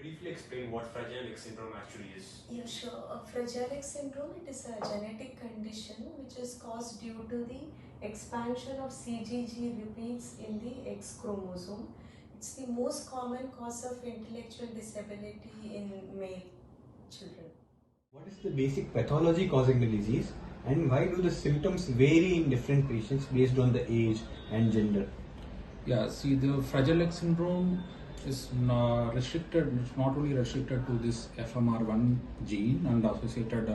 briefly explain what Fragile X syndrome actually is? Yeah, sure. Fragile X syndrome, it is a genetic condition which is caused due to the expansion of CGG repeats in the X chromosome. It's the most common cause of intellectual disability in male children. What is the basic pathology causing the disease, and why do the symptoms vary in different patients based on the age and gender? Yeah, see, the Fragile X syndrome is not restricted. It's not only restricted to this FMR1 gene and associated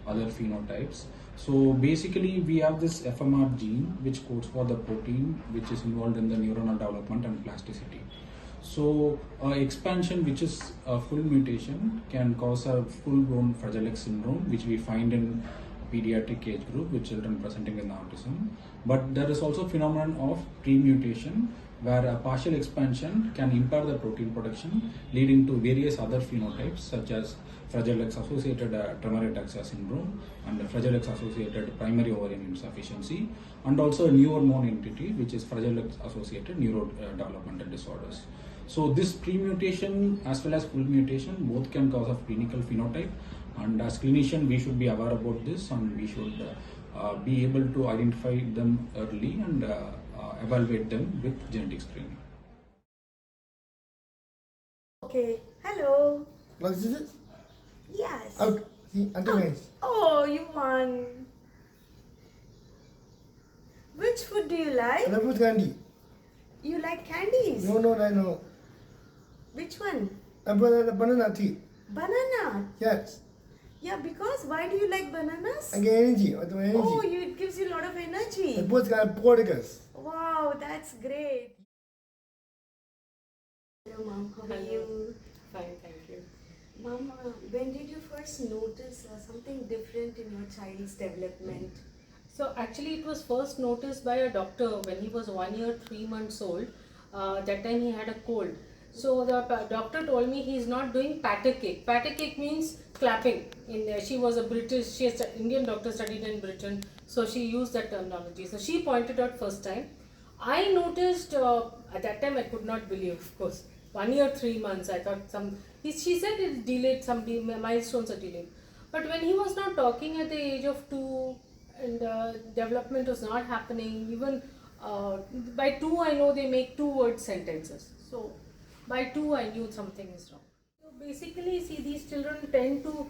other phenotypes. So basically, we have this FMR gene which codes for the protein which is involved in the neuronal development and plasticity. So expansion, which is a full mutation, can cause a full-blown Fragile X syndrome, which we find in pediatric age group with children presenting with autism. But there is also phenomenon of pre-mutation, where a partial expansion can impair the protein production, leading to various other phenotypes such as Fragile X associated tremor ataxia syndrome and Fragile X associated primary ovarian insufficiency, and also a new hormone entity which is Fragile X associated neurodevelopmental disorders. So this pre-mutation as well as full mutation both can cause a clinical phenotype, and as clinician we should be aware about this, and we should be able to identify them early and evaluate them with genetic screening. Okay, hello. What is it? Yes. Out. Underneath. Oh, you won. Which food do you like? I love candy. You like candies? No, I know. Which one? Banana tea. Banana. Yes. Yeah, because why do you like bananas? I get energy. I want energy. Oh, it gives you a lot of energy. The both got particles. Wow, that's great. Hello, Mom. How are you? Fine, thank you. Mom, when did you first notice something different in your child's development? So actually it was first noticed by a doctor when he was 1 year, 3 months old. That time he had a cold. So the doctor told me he's not doing patter cake. Patter cake means clapping. She was a British, she is an Indian doctor, studied in Britain. So she used that terminology. So she pointed out first time. I noticed, at that time I could not believe, of course. 1 year, 3 months, I thought she said it's delayed, some milestones are delayed. But when he was not talking at the age of 2 and development was not happening, even by 2 I know they make 2-word sentences. So by 2 I knew something is wrong. So basically, see, these children tend to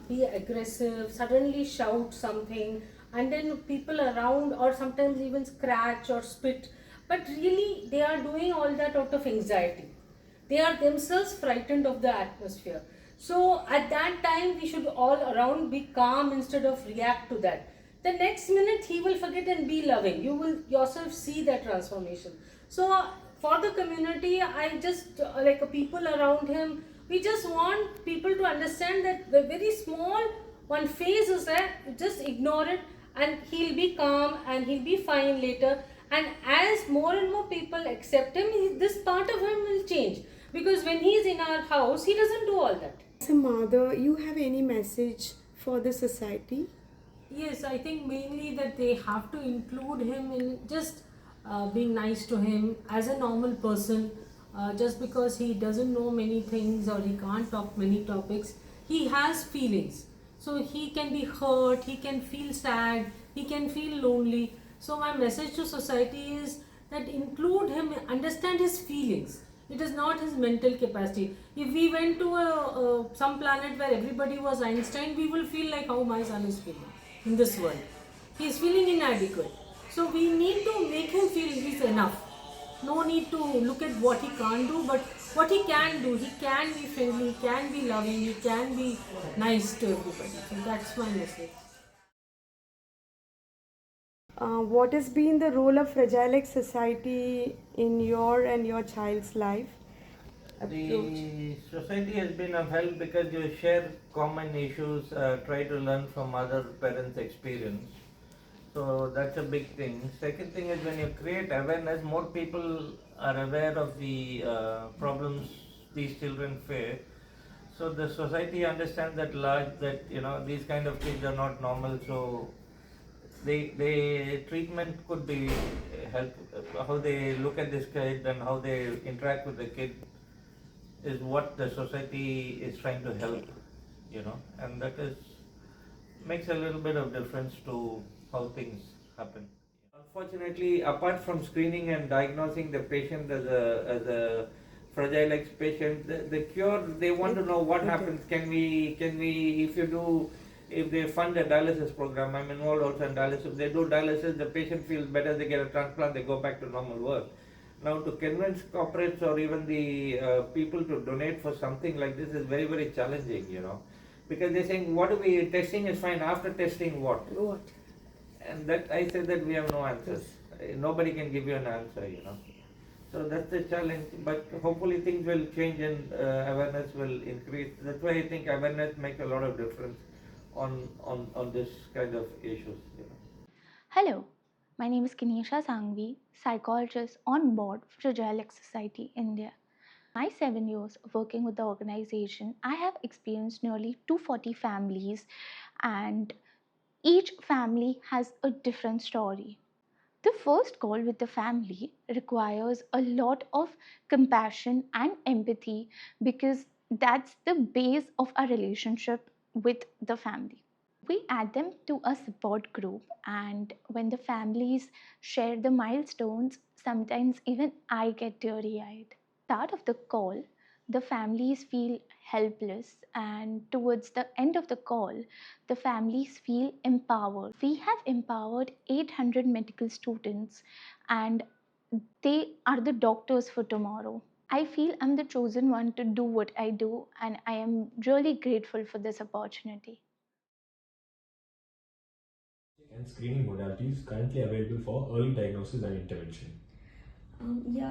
be aggressive, suddenly shout something, and then people around or sometimes even scratch or spit. But really, they are doing all that out of anxiety. They are themselves frightened of the atmosphere. So at that time, we should all around be calm instead of react to that. The next minute, he will forget and be loving. You will yourself see that transformation. So for the community, I just like people around him, we just want people to understand that the very small one phase is there, just ignore it and he'll be calm and he'll be fine later. And as more and more people accept him, this part of him will change. Because when he's in our house, he doesn't do all that. As a mother, you have any message for the society? Yes, I think mainly that they have to include him in just being nice to him as a normal person. Just because he doesn't know many things or he can't talk many topics, he has feelings. So he can be hurt, he can feel sad, he can feel lonely. So my message to society is that include him, understand his feelings. It is not his mental capacity. If we went to some planet where everybody was Einstein, we will feel like how my son is feeling in this world. He is feeling inadequate. So we need to make him feel he's enough. No need to look at what he can't do, but what he can do. He can be friendly, he can be loving, he can be nice to everybody. So that's my message. What has been the role of Fragile X Society in your and your child's life? The society has been of help because you share common issues, try to learn from other parents' experience. So that's a big thing. Second thing is when you create awareness, more people are aware of the problems these children face. So the society understands that these kind of kids are not normal. So the treatment could be help how they look at this kid and how they interact with the kid is what the society is trying to help, you know, and that is makes a little bit of difference to how things happen. Unfortunately, apart from screening and diagnosing the patient as a fragile X patient, the cure, they want to know what happens. Can we, if they fund a dialysis program, I'm involved also in dialysis. If they do dialysis, the patient feels better, they get a transplant, they go back to normal work. Now, to convince corporates or even the people to donate for something like this is very, very challenging, you know, because they're saying, what are we testing is fine. After testing, what? What? And that I said that we have no answers. Nobody can give you an answer, you know. So that's the challenge. But hopefully things will change and awareness will increase. That's why I think awareness makes a lot of difference on this kind of issues. You know. Hello, my name is Kinesha Sangvi, psychologist on board Fragile X Society India. My 7 years of working with the organization, I have experienced nearly 240 families, and each family has a different story. The first call with the family requires a lot of compassion and empathy because that's the base of our relationship with the family. We add them to a support group, and when the families share the milestones, sometimes even I get teary eyed. Start of the call, the families feel helpless, and towards the end of the call, the families feel empowered. We have empowered 800 medical students, and they are the doctors for tomorrow. I feel I'm the chosen one to do what I do, and I am really grateful for this opportunity. And screening modalities currently available for early diagnosis and intervention.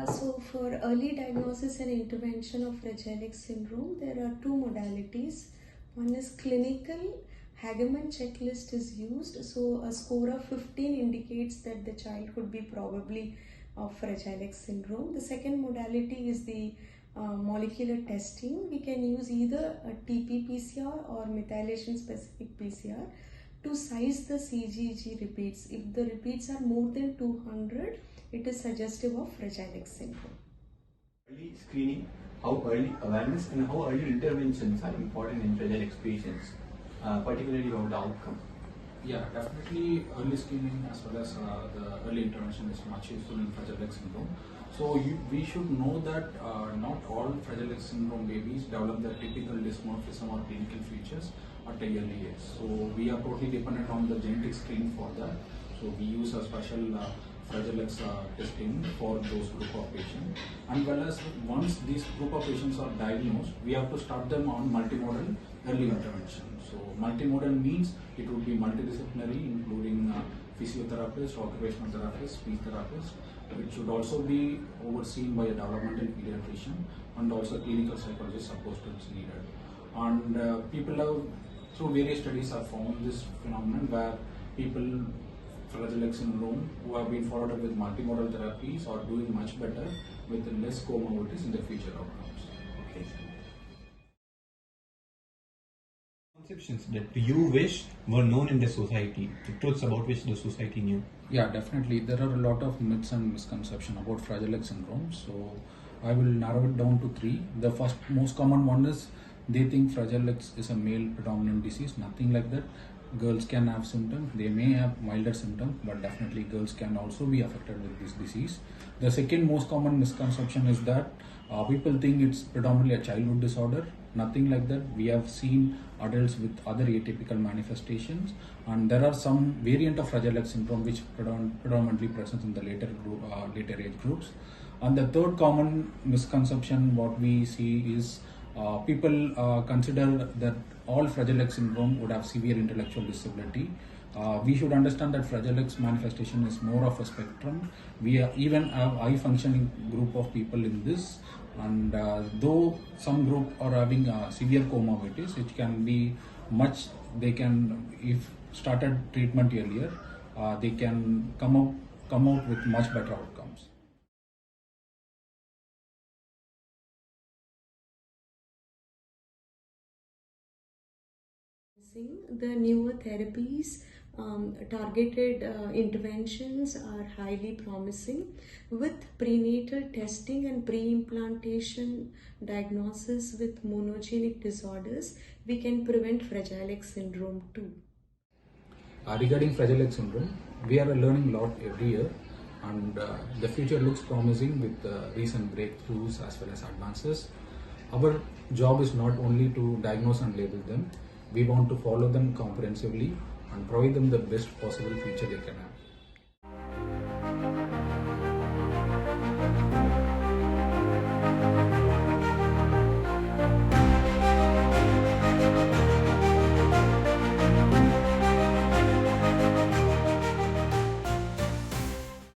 So for early diagnosis and intervention of Fragile X syndrome, there are two modalities. One is clinical. Hageman checklist is used. So a score of 15 indicates that the child could be probably of Fragile X syndrome. The second modality is the molecular testing. We can use either a TP-PCR or methylation specific PCR to size the CGG repeats. If the repeats are more than 200, it is suggestive of Fragile X syndrome. Early screening, how early awareness and how early interventions are important in Fragile X patients, particularly about the outcome. Yeah, definitely early screening as well as the early intervention is much useful in Fragile X syndrome. So we should know that not all Fragile X syndrome babies develop the typical dysmorphism or clinical features at a early age. So we are totally dependent on the genetic screen for that. So we use a special Fragile X testing for those group of patients, and well as once these group of patients are diagnosed, we have to start them on multimodal early intervention. So multimodal means it would be multidisciplinary, including physiotherapist, occupational therapist, speech therapist. It should also be overseen by a developmental pediatrician and also clinical psychologist supposed to be needed. And people have, through various studies, have found this phenomenon where people Fragile X syndrome who have been followed up with multimodal therapies are doing much better with less comorbidities in the future outcomes. Okay. Conceptions that you wish were known in the society, the truths about which the society knew. Yeah, definitely. There are a lot of myths and misconceptions about Fragile X syndrome. So I will narrow it down to three. The first most common one is they think Fragile X is a male predominant disease. Nothing like that. Girls can have symptoms. They may have milder symptoms, but definitely girls can also be affected with this disease. The second most common misconception is that people think it's predominantly a childhood disorder. Nothing like that. We have seen adults with other atypical manifestations, and there are some variant of Fragile X syndrome which predominantly present in the later age groups. And the third common misconception what we see is people consider that all Fragile X syndrome would have severe intellectual disability. We should understand that Fragile X manifestation is more of a spectrum. We even have high functioning group of people in this, and though some group are having severe comorbidities, it can be much. They can, if started treatment earlier, they can come out with much better outcomes. The newer therapies targeted interventions are highly promising. With prenatal testing and pre-implantation diagnosis with monogenic disorders, we can prevent Fragile X syndrome too. Regarding Fragile X syndrome, we are learning a lot every year, and the future looks promising with recent breakthroughs as well as advances. Our job is not only to diagnose and label them, we want to follow them comprehensively and provide them the best possible future they can have.